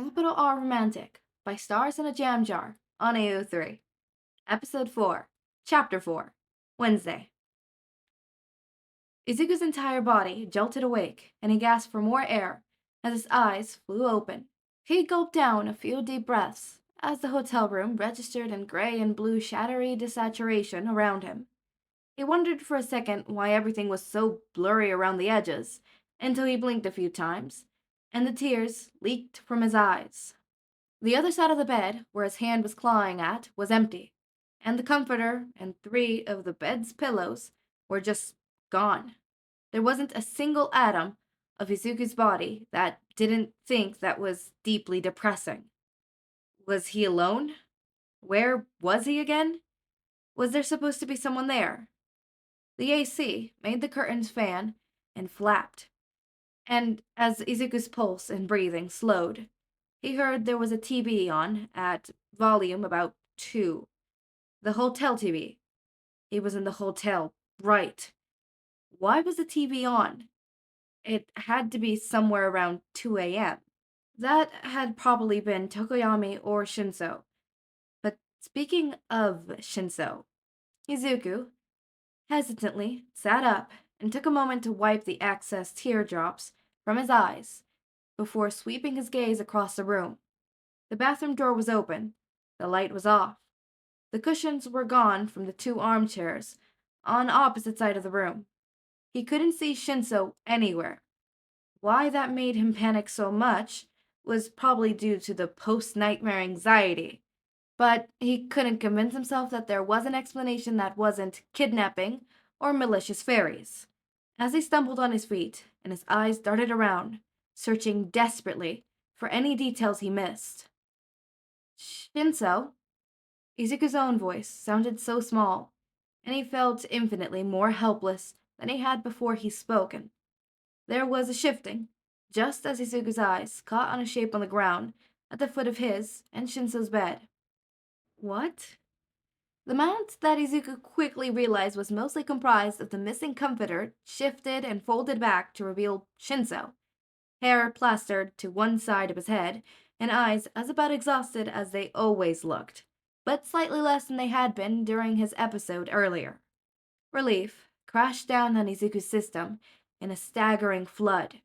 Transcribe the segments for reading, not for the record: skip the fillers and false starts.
Capital R Romantic by Stars in a Jam Jar on AO3. Episode 4, Chapter 4, Wednesday. Izuku's entire body jolted awake, and he gasped for more air as his eyes flew open. He gulped down a few deep breaths as the hotel room registered in gray and blue shattery desaturation around him. He wondered for a second why everything was so blurry around the edges, until he blinked a few times, and the tears leaked from his eyes. The other side of the bed, where his hand was clawing at, was empty, and the comforter and 3 of the bed's pillows were just gone. There wasn't a single atom of Izuku's body that didn't think that was deeply depressing. Was he alone? Where was he again? Was there supposed to be someone there? The AC made the curtains fan and flapped, and as Izuku's pulse and breathing slowed, he heard there was a TV on at volume about 2. The hotel TV. He was in the hotel, right. Why was the TV on? It had to be somewhere around 2 a.m. That had probably been Tokoyami or Shinsou. But speaking of Shinsou, Izuku hesitantly sat up and took a moment to wipe the excess teardrops from his eyes before sweeping his gaze across the room. The bathroom door was open. The light was off. The cushions were gone from the 2 armchairs on opposite side of the room. He couldn't see Shinsou anywhere. Why that made him panic so much was probably due to the post-nightmare anxiety, but he couldn't convince himself that there was an explanation that wasn't kidnapping or malicious fairies. As he stumbled on his feet and his eyes darted around, searching desperately for any details he missed. Shinsou? Izuku's own voice sounded so small, and he felt infinitely more helpless than he had before he spoken. There was a shifting, just as Izuku's eyes caught on a shape on the ground at the foot of his and Shinsou's bed. What? The mount that Izuku quickly realized was mostly comprised of the missing comforter shifted and folded back to reveal Shinsou, hair plastered to one side of his head, and eyes as about exhausted as they always looked, but slightly less than they had been during his episode earlier. Relief crashed down on Izuku's system in a staggering flood,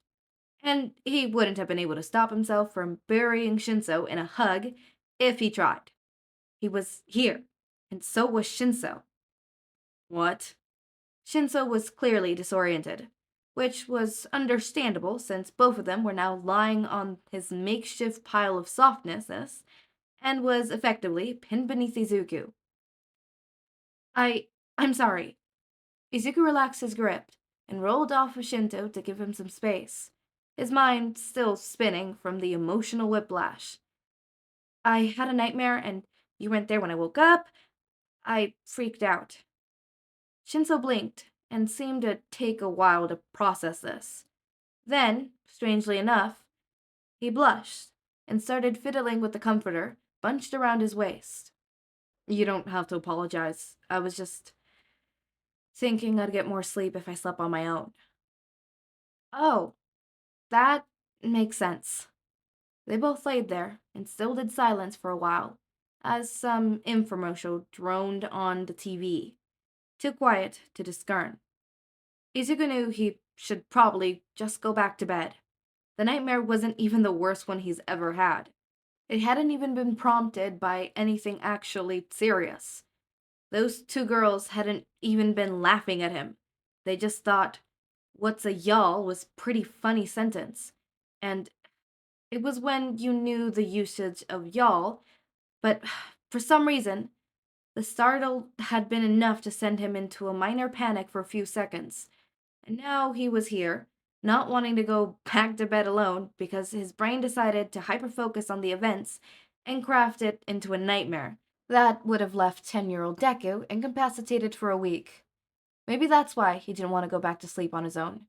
and he wouldn't have been able to stop himself from burying Shinsou in a hug if he tried. He was here, and so was Shinsou. What? Shinsou was clearly disoriented, which was understandable since both of them were now lying on his makeshift pile of softnesses and was effectively pinned beneath Izuku. I'm sorry. Izuku relaxed his grip and rolled off of Shinto to give him some space, his mind still spinning from the emotional whiplash. I had a nightmare and you weren't there when I woke up. I freaked out. Shinso blinked and seemed to take a while to process this. Then, strangely enough, he blushed and started fiddling with the comforter bunched around his waist. You don't have to apologize. I was just thinking I'd get more sleep if I slept on my own. Oh, that makes sense. They both laid there and still did silence for a while, as some infomercial droned on the TV, too quiet to discern. Izuku knew he should probably just go back to bed. The nightmare wasn't even the worst one he's ever had. It hadn't even been prompted by anything actually serious. Those 2 girls hadn't even been laughing at him. They just thought, "What's a y'all?" was pretty funny sentence. And it was when you knew the usage of y'all, but for some reason, the startle had been enough to send him into a minor panic for a few seconds. And now he was here, not wanting to go back to bed alone because his brain decided to hyperfocus on the events and craft it into a nightmare that would have left 10-year-old Deku incapacitated for a week. Maybe that's why he didn't want to go back to sleep on his own.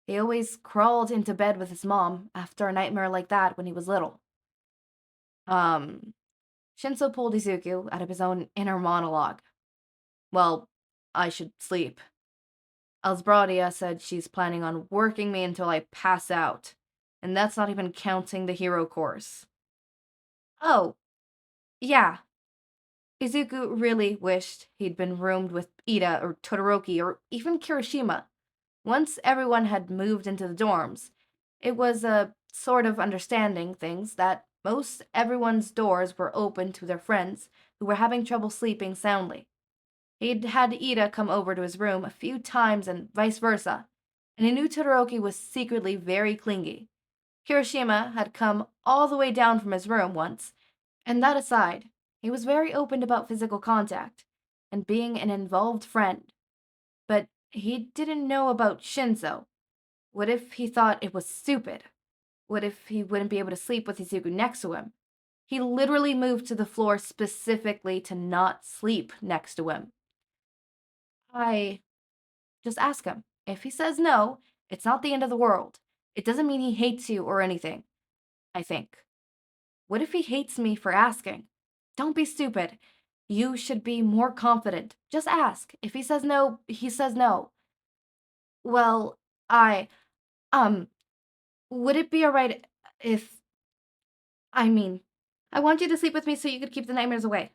He always crawled into bed with his mom after a nightmare like that when he was little. Shinso pulled Izuku out of his own inner monologue. Well, I should sleep. Alsbradia said she's planning on working me until I pass out, and that's not even counting the hero course. Oh, yeah. Izuku really wished he'd been roomed with Ida or Todoroki or even Kirishima. Once everyone had moved into the dorms, it was a sort of understanding things that most everyone's doors were open to their friends who were having trouble sleeping soundly. He'd had Ida come over to his room a few times and vice versa, and he knew Todoroki was secretly very clingy. Kirishima had come all the way down from his room once, and that aside, he was very open about physical contact and being an involved friend. But he didn't know about Shinzo. What if he thought it was stupid? What if he wouldn't be able to sleep with Izuku next to him? He literally moved to the floor specifically to not sleep next to him. I just ask him. If he says no, it's not the end of the world. It doesn't mean he hates you or anything, I think. What if he hates me for asking? Don't be stupid. You should be more confident. Just ask. If he says no, he says no. Well, I, um, would it be alright if, I mean, I want you to sleep with me so you could keep the nightmares away.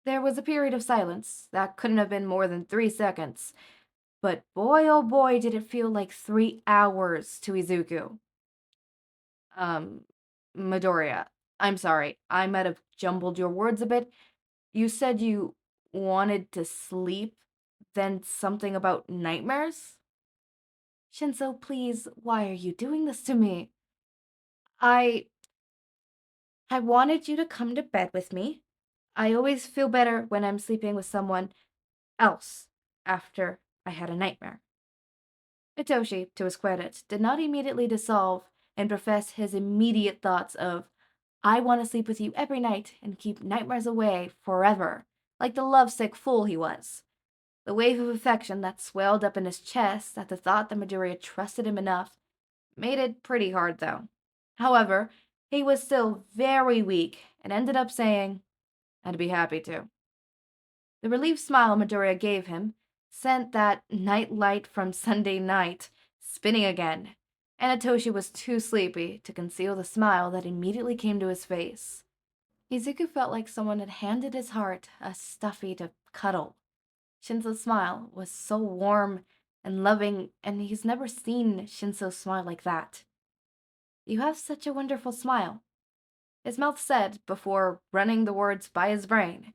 There was a period of silence that couldn't have been more than 3 seconds, but boy oh boy did it feel like 3 hours to Izuku. Um, Midoriya, I'm sorry, I might have jumbled your words a bit. You said you wanted to sleep, then something about nightmares? Shinzo, please, why are you doing this to me? I I wanted you to come to bed with me. I always feel better when I'm sleeping with someone else after I had a nightmare. Hitoshi, to his credit, did not immediately dissolve and profess his immediate thoughts of, I want to sleep with you every night and keep nightmares away forever, like the lovesick fool he was. The wave of affection that swelled up in his chest at the thought that Midoriya trusted him enough made it pretty hard, though. However, he was still very weak and ended up saying, I'd be happy to. The relieved smile Midoriya gave him sent that night light from Sunday night spinning again, and Atoshi was too sleepy to conceal the smile that immediately came to his face. Izuku felt like someone had handed his heart a stuffy to cuddle. Shinso's smile was so warm and loving, and he's never seen Shinso smile like that. You have such a wonderful smile, his mouth said before running the words by his brain.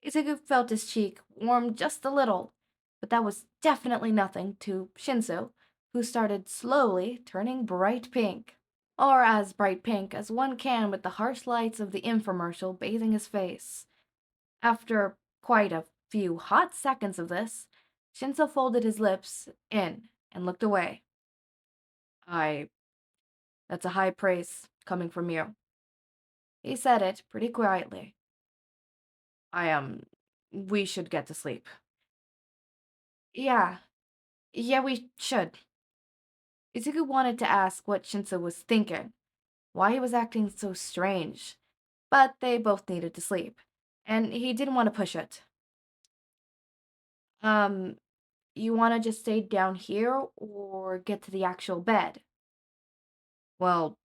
Izuku felt his cheek warm just a little, but that was definitely nothing to Shinso, who started slowly turning bright pink. Or as bright pink as one can with the harsh lights of the infomercial bathing his face. After quite a few hot seconds of this, Shinso folded his lips in and looked away. I. That's a high praise coming from you. He said it pretty quietly. We should get to sleep. Yeah, we should. Izuku wanted to ask what Shinso was thinking, why he was acting so strange, but they both needed to sleep, and he didn't want to push it. Um, you want to just stay down here or get to the actual bed? Well,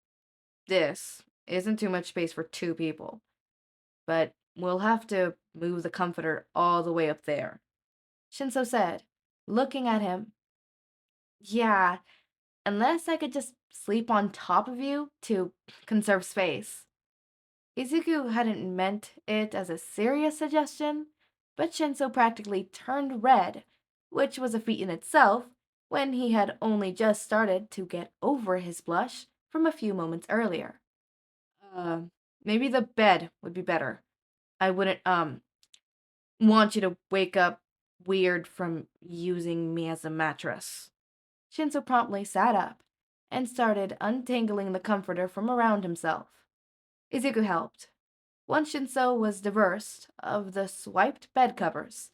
this isn't too much space for two people, but we'll have to move the comforter all the way up there, Shinso said, looking at him. Yeah, unless I could just sleep on top of you to conserve space. Izuku hadn't meant it as a serious suggestion, but Shinso practically turned red, which was a feat in itself when he had only just started to get over his blush from a few moments earlier. Uh, Maybe the bed would be better. I wouldn't, want you to wake up weird from using me as a mattress. Shinso promptly sat up and started untangling the comforter from around himself. Izuku helped. Once Shinso was divested of the swiped bed covers,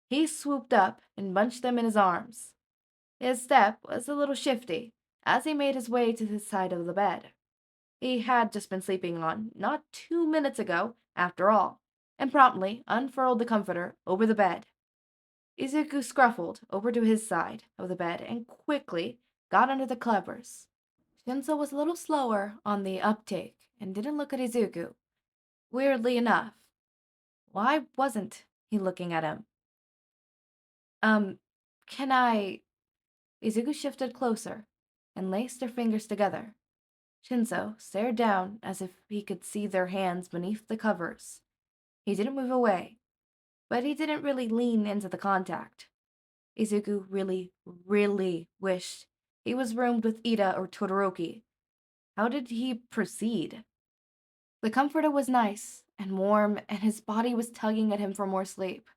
he swooped up and bunched them in his arms. His step was a little shifty as he made his way to his side of the bed. He had just been sleeping on not 2 minutes ago, after all, and promptly unfurled the comforter over the bed. Izuku scruffled over to his side of the bed and quickly got under the covers. Shinso was a little slower on the uptake and didn't look at Izuku, Weirdly enough, why wasn't he looking at him? Um, can I? Izuku shifted closer and laced their fingers together. Shinso stared down as if he could see their hands beneath the covers. He didn't move away, but he didn't really lean into the contact. Izuku really, really wished he was roomed with Ida or Todoroki. How did he proceed? The comforter was nice and warm, and his body was tugging at him for more sleep,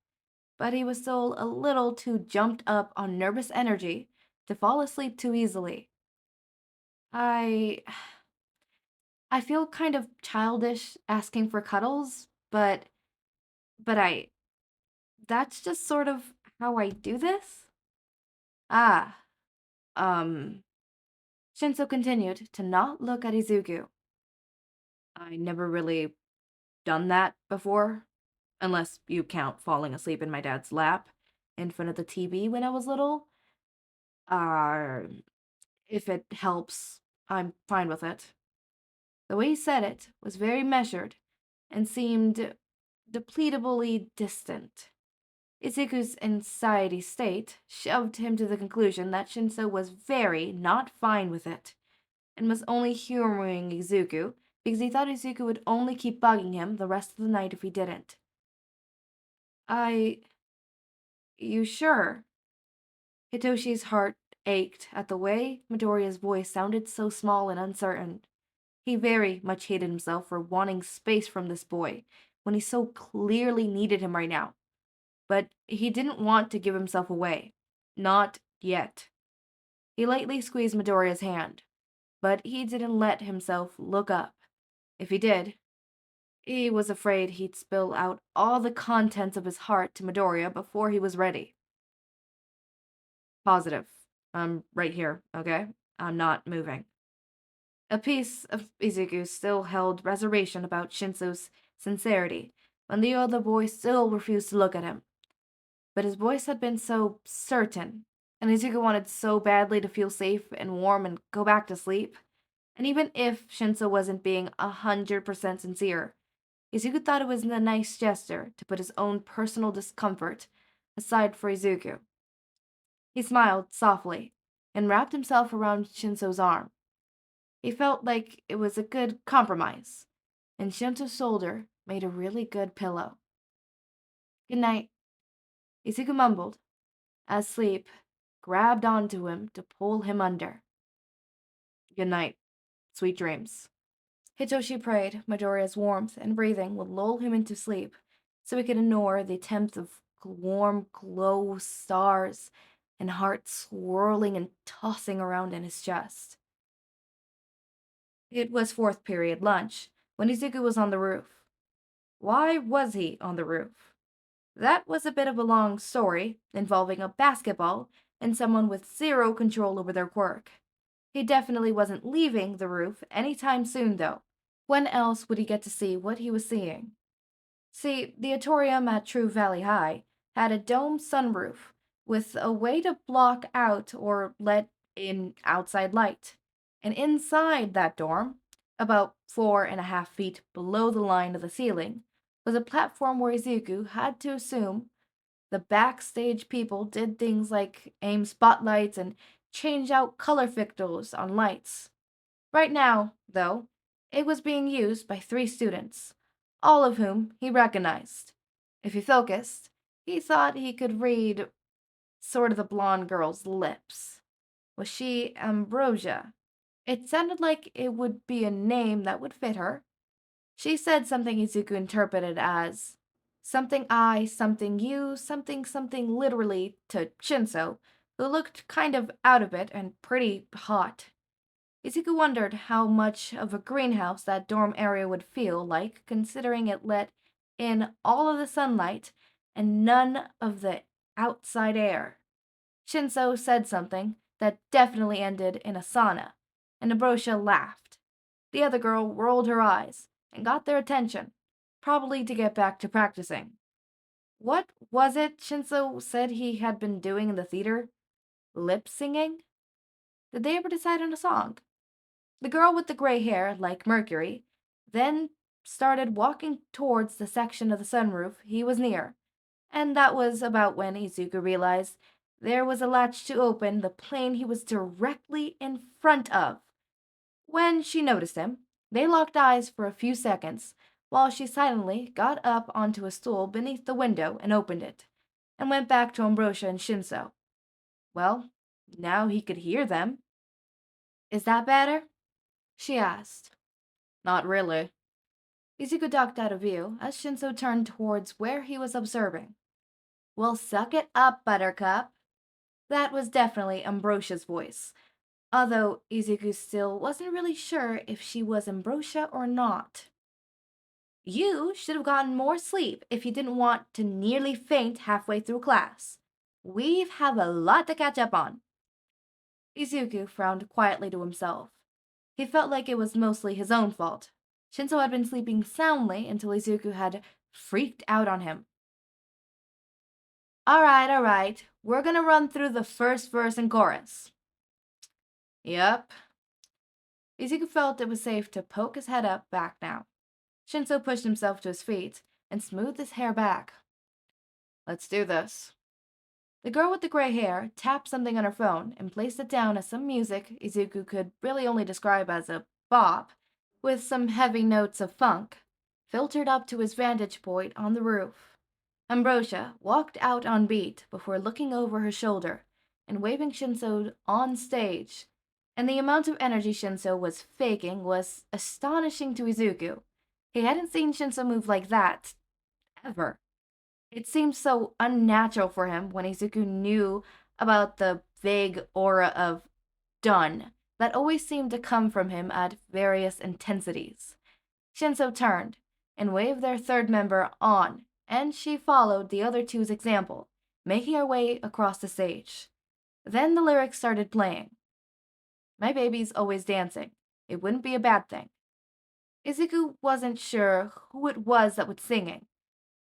but he was still a little too jumped up on nervous energy to fall asleep too easily. I I feel kind of childish asking for cuddles, but I that's just sort of how I do this. Ah, um Shinso continued to not look at Izuku. I never really done that before, unless you count falling asleep in my dad's lap in front of the TV when I was little. Uh, if it helps, I'm fine with it. The way he said it was very measured and seemed depletably distant. Izuku's anxiety state shoved him to the conclusion that Shinso was very not fine with it, and was only humoring Izuku because he thought Izuku would only keep bugging him the rest of the night if he didn't. I. You sure? Hitoshi's heart ached at the way Midoriya's voice sounded so small and uncertain. He very much hated himself for wanting space from this boy when he so clearly needed him right now. But he didn't want to give himself away. Not yet. He lightly squeezed Midoriya's hand, but he didn't let himself look up. If he did, he was afraid he'd spill out all the contents of his heart to Midoriya before he was ready. Positive. I'm right here, okay? I'm not moving. A piece of Izuku still held reservation about Shinso's sincerity, and the other boy still refused to look at him. But his voice had been so certain, and Izuku wanted so badly to feel safe and warm and go back to sleep. And even if Shinso wasn't being 100% sincere, Izuku thought it was a nice gesture to put his own personal discomfort aside for Izuku. He smiled softly and wrapped himself around Shinso's arm. He felt like it was a good compromise, and Shinso's shoulder made a really good pillow. Good night, Izuku mumbled, as sleep grabbed onto him to pull him under. Good night, sweet dreams. Hitoshi prayed Midoriya's warmth and breathing would lull him into sleep, so he could ignore the attempt of warm glow stars and heart swirling and tossing around in his chest. It was fourth period lunch when Izuku was on the roof. Why was he on the roof? That was a bit of a long story involving a basketball and someone with zero control over their quirk. He definitely wasn't leaving the roof anytime soon, though. When else would he get to see what he was seeing? See, the auditorium at True Valley High had a domed sunroof with a way to block out or let in outside light. And inside that dorm, about 4.5 feet below the line of the ceiling, was a platform where Izuku had to assume the backstage people did things like aim spotlights and change out color fixtures on lights. Right now, though, it was being used by 3 students, all of whom he recognized. If he focused, he thought he could read sort of the blonde girl's lips. Was she Ambrosia? It sounded like it would be a name that would fit her. She said something Izuku interpreted as something I, something you, something something literally to Shinso, who looked kind of out of it and pretty hot. Izuku wondered how much of a greenhouse that dorm area would feel like, considering it let in all of the sunlight and none of the outside air. Shinso said something that definitely ended in a sauna, and Ambrosia laughed. The other girl rolled her eyes and got their attention, probably to get back to practicing. What was it Shinso said he had been doing in the theater? Lip singing? Did they ever decide on a song? The girl with the gray hair, like Mercury, then started walking towards the section of the sunroof he was near, and that was about when Izuku realized there was a latch to open the plane he was directly in front of. When she noticed him, they locked eyes for a few seconds while she silently got up onto a stool beneath the window and opened it, and went back to Ambrosia and Shinsou. Well, now he could hear them. Is that better? She asked. Not really. Izuku ducked out of view as Shinsou turned towards where he was observing. Well, suck it up, Buttercup. That was definitely Ambrosia's voice, although Izuku still wasn't really sure if she was Ambrosia or not. You should have gotten more sleep if you didn't want to nearly faint halfway through class. We have a lot to catch up on. Izuku frowned quietly to himself. He felt like it was mostly his own fault. Shinsou had been sleeping soundly until Izuku had freaked out on him. All right. We're gonna run through the first verse and chorus. Yep. Izuku felt it was safe to poke his head up back now. Shinsou pushed himself to his feet and smoothed his hair back. Let's do this. The girl with the gray hair tapped something on her phone and placed it down as some music Izuku could really only describe as a bop, with some heavy notes of funk, filtered up to his vantage point on the roof. Ambrosia walked out on beat before looking over her shoulder and waving Shinsou on stage, and the amount of energy Shinsou was faking was astonishing to Izuku. He hadn't seen Shinsou move like that, ever. It seemed so unnatural for him when Izuku knew about the vague aura of done that always seemed to come from him at various intensities. Shinsou turned and waved their third member on, and she followed the other two's example, making her way across the stage. Then the lyrics started playing. My baby's always dancing. It wouldn't be a bad thing. Izuku wasn't sure who it was that was singing,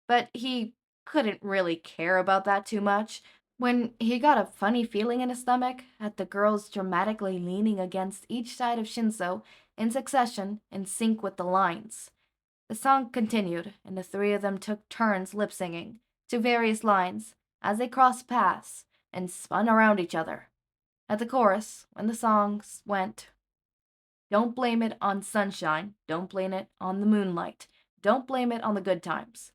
but he couldn't really care about that too much when he got a funny feeling in his stomach at the girls dramatically leaning against each side of Shinsou in succession in sync with the lines. The song continued, and the three of them took turns lip singing to various lines as they crossed paths and spun around each other. At the chorus, when the songs went, don't blame it on sunshine, don't blame it on the moonlight, don't blame it on the good times.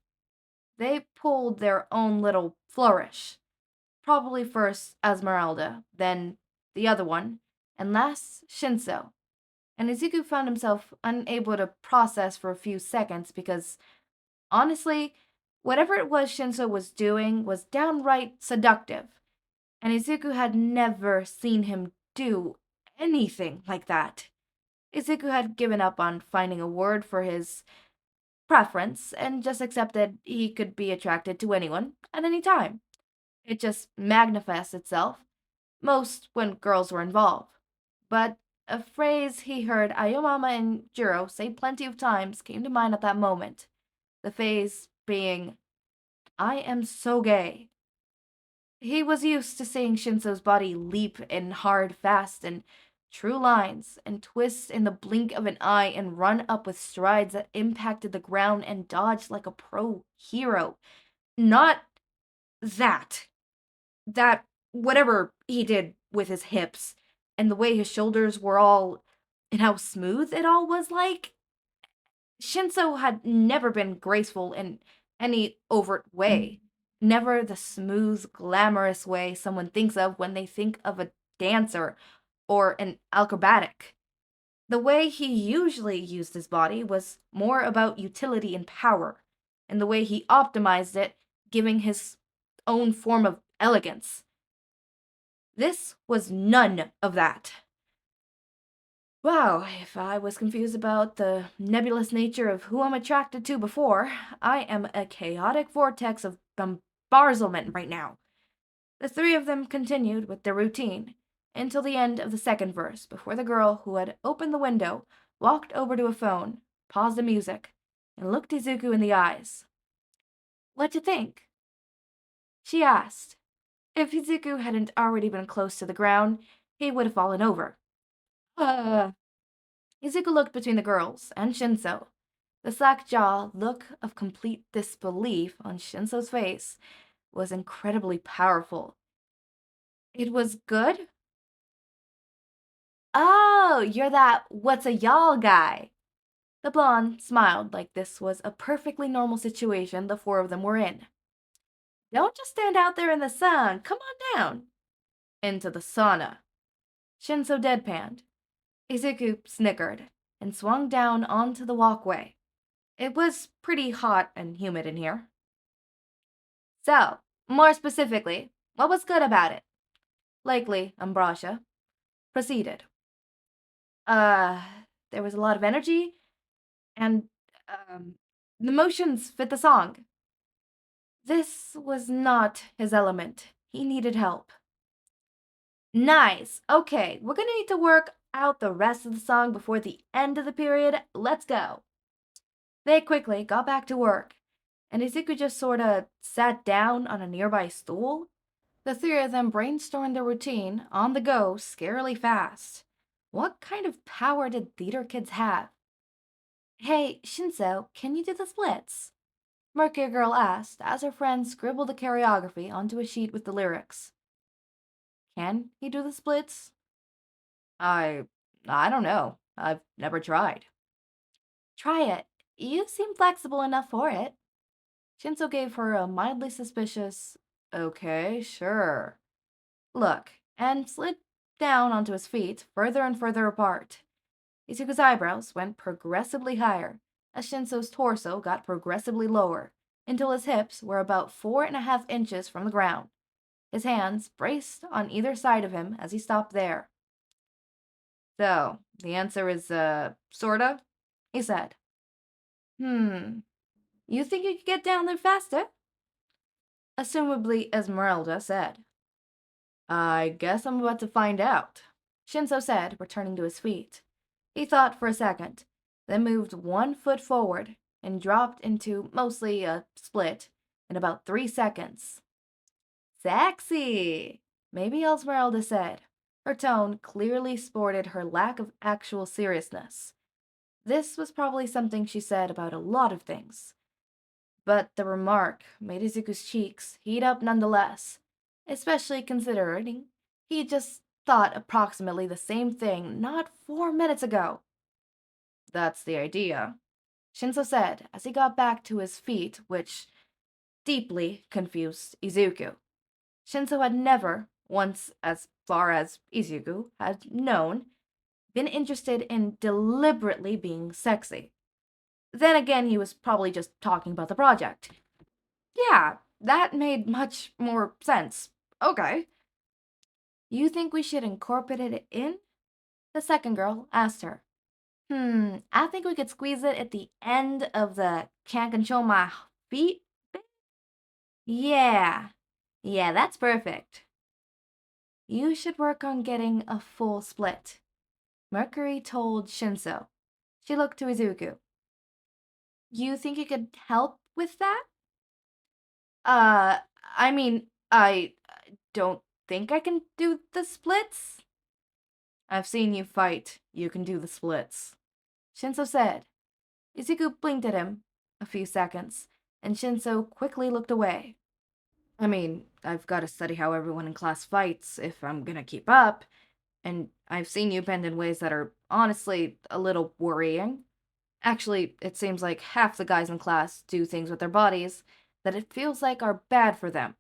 They pulled their own little flourish. Probably first Esmeralda, then the other one, and last Shinsou. And Izuku found himself unable to process for a few seconds because, honestly, whatever it was Shinsou was doing was downright seductive, and Izuku had never seen him do anything like that. Izuku had given up on finding a word for his preference and just accepted he could be attracted to anyone at any time. It just manifests itself, most when girls were involved. But a phrase he heard Ayomama and Jiro say plenty of times came to mind at that moment. The phrase being, I am so gay. He was used to seeing Shinsou's body leap in hard, fast, and true lines, and twist in the blink of an eye and run up with strides that impacted the ground and dodged like a pro hero. Not that. That, whatever he did with his hips, and the way his shoulders were all, and how smooth it all was like. Shinsou had never been graceful in any overt way. Never the smooth, glamorous way someone thinks of when they think of a dancer or an acrobatic. The way he usually used his body was more about utility and power, and the way he optimized it, giving his own form of elegance. This was none of that. Wow, if I was confused about the nebulous nature of who I'm attracted to before, I am a chaotic vortex of bombardment right now. The three of them continued with their routine until the end of the second verse, before the girl who had opened the window walked over to a phone, paused the music, and looked Izuku in the eyes. What'd you think? She asked. If Izuku hadn't already been close to the ground, he would have fallen over. Izuku looked between the girls and Shinsou. The slack jaw look of complete disbelief on Shinsou's face was incredibly powerful. It was good? Oh, you're that what's a y'all guy. The blonde smiled like this was a perfectly normal situation the four of them were in. Don't just stand out there in the sun. Come on down. Into the sauna. Shinsou deadpanned. Izuku snickered and swung down onto the walkway. It was pretty hot and humid in here. So, more specifically, what was good about it? Likely, Ambrosia proceeded. Uh, there was a lot of energy, and, the motions fit the song. This was not his element. He needed help. Nice. Okay, we're gonna need to work out the rest of the song before the end of the period. Let's go. They quickly got back to work, and Izuku just sorta sat down on a nearby stool. The three of them brainstormed their routine on the go scarily fast. What kind of power did theater kids have? Hey, Shinsou, can you do the splits? Mercury Girl asked as her friend scribbled the choreography onto a sheet with the lyrics. Can he do the splits? I I don't know. I've never tried. Try it. You seem flexible enough for it. Shinzo gave her a mildly suspicious, okay, sure, look, and slid down onto his feet, further and further apart. Izuku's eyebrows went progressively higher, as Shinso's torso got progressively lower, until his hips were about 4.5 inches from the ground. His hands braced on either side of him as he stopped there. So, the answer is, sorta? He said. You think you could get down there faster? Assumably, Esmeralda said. I guess I'm about to find out, Shinso said, returning to his feet. He thought for a second, then moved 1 foot forward and dropped into mostly a split in about 3 seconds. Sexy, maybe Esmeralda said. Her tone clearly sported her lack of actual seriousness. This was probably something she said about a lot of things. But the remark made Izuku's cheeks heat up nonetheless, especially considering he just thought approximately the same thing not 4 minutes ago. That's the idea, Shinso said as he got back to his feet, which deeply confused Izuku. Shinso had never, once as far as Izuku had known, been interested in deliberately being sexy. Then again, he was probably just talking about the project. Yeah, that made much more sense. Okay. You think we should incorporate it in? The second girl asked her. I think we could squeeze it at the end of the can't control my feet bit. Yeah. Yeah, that's perfect. You should work on getting a full split, Mercury told Shinso. She looked to Izuku. You think you could help with that? Uh, I mean, I don't think I can do the splits. I've seen you fight. You can do the splits, Shinso said. Izuku blinked at him a few seconds, and Shinso quickly looked away. I mean, I've got to study how everyone in class fights if I'm gonna keep up, and I've seen you bend in ways that are honestly a little worrying. Actually, it seems like half the guys in class do things with their bodies that it feels like are bad for them.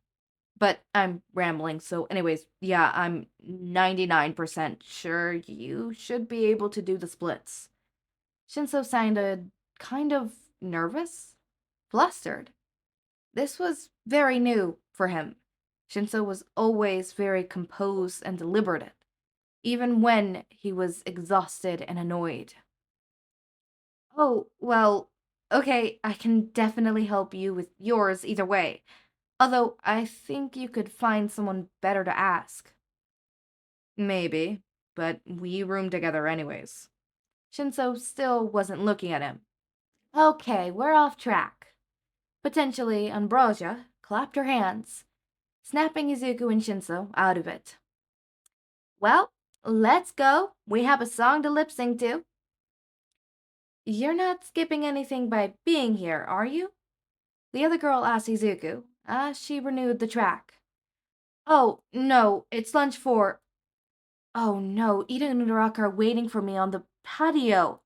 But I'm rambling, so anyways, yeah, I'm 99% sure you should be able to do the splits. Shinso sounded kind of nervous, flustered. This was very new for him. Shinso was always very composed and deliberate, even when he was exhausted and annoyed. Oh, well, okay, I can definitely help you with yours either way. Although I think you could find someone better to ask. Maybe, but we room together anyways. Shinso still wasn't looking at him. Okay, we're off track. Potentially, Ambrosia clapped her hands, snapping Izuku and Shinso out of it. Well, let's go. We have a song to lip sync to. You're not skipping anything by being here, are you? The other girl asked Izuku as she renewed the track. Oh, no, it's lunch for. Oh no, Ida and Uraraka are waiting for me on the patio.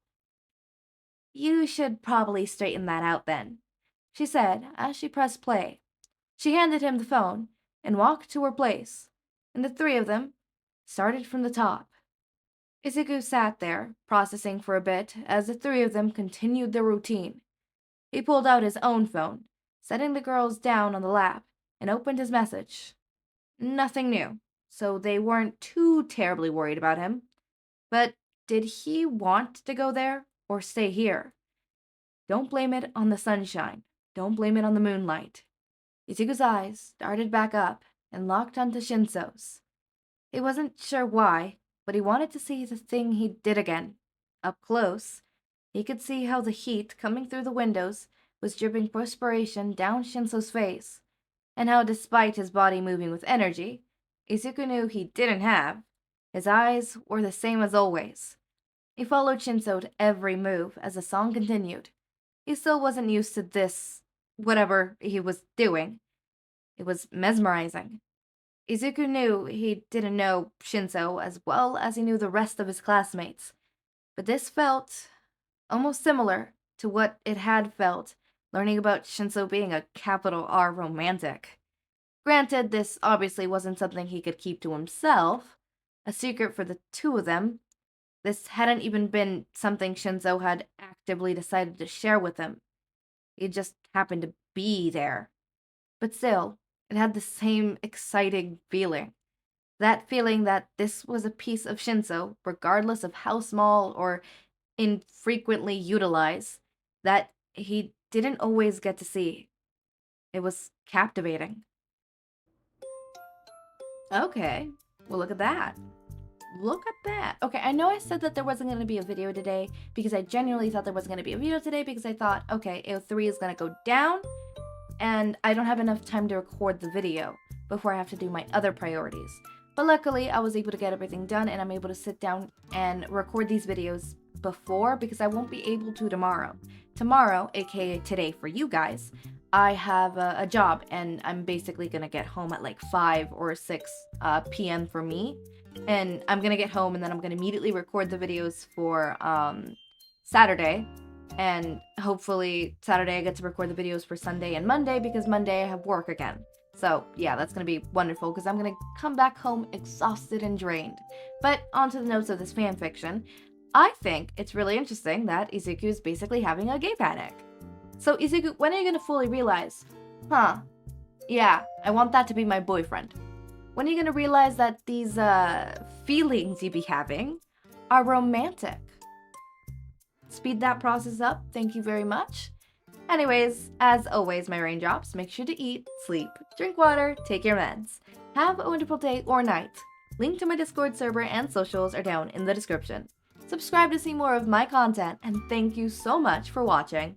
You should probably straighten that out then, she said as she pressed play. She handed him the phone and walked to her place, and the three of them started from the top. Izuku sat there, processing for a bit as the three of them continued their routine. He pulled out his own phone, setting the girls down on the lap, and opened his message. Nothing new, so they weren't too terribly worried about him. But did he want to go there or stay here? Don't blame it on the sunshine. Don't blame it on the moonlight. Izuku's eyes started back up and locked onto Shinsou's. He wasn't sure why, but he wanted to see the thing he did again. Up close, he could see how the heat coming through the windows was dripping perspiration down Shinsou's face, and how despite his body moving with energy, Izuku knew he didn't have. His eyes were the same as always. He followed Shinsou to every move as the song continued. He still wasn't used to this, whatever he was doing. It was mesmerizing. Izuku knew he didn't know Shinsou as well as he knew the rest of his classmates, but this felt almost similar to what it had felt learning about Shinsou being a capital R romantic. Granted, this obviously wasn't something he could keep to himself, a secret for the two of them. This hadn't even been something Shinsou had actively decided to share with him. It just happened to be there. But still, it had the same exciting feeling. That feeling that this was a piece of Shinsou, regardless of how small or infrequently utilized, that he didn't always get to see. It was captivating. Okay, well, look at that. Look at that. Okay, I know I said that there wasn't going to be a video today because I genuinely thought there wasn't going to be a video today because I thought, okay, AO3 is going to go down and I don't have enough time to record the video before I have to do my other priorities. But luckily, I was able to get everything done and I'm able to sit down and record these videos before because I won't be able to tomorrow. Tomorrow, aka today for you guys, I have a job and I'm basically going to get home at like 5 or 6 p.m. for me. And I'm going to get home and then I'm going to immediately record the videos for Saturday. And hopefully Saturday I get to record the videos for Sunday and Monday because Monday I have work again. So yeah, that's going to be wonderful because I'm going to come back home exhausted and drained. But onto the notes of this fanfiction. I think it's really interesting that Izuku is basically having a gay panic. So Izuku, when are you going to fully realize, yeah, I want that to be my boyfriend? When are you going to realize that these feelings you be having are romantic? Speed that process up, thank you very much. Anyways, as always, my raindrops, make sure to eat, sleep, drink water, take your meds. Have a wonderful day or night. Link to my Discord server and socials are down in the description. Subscribe to see more of my content, and thank you so much for watching.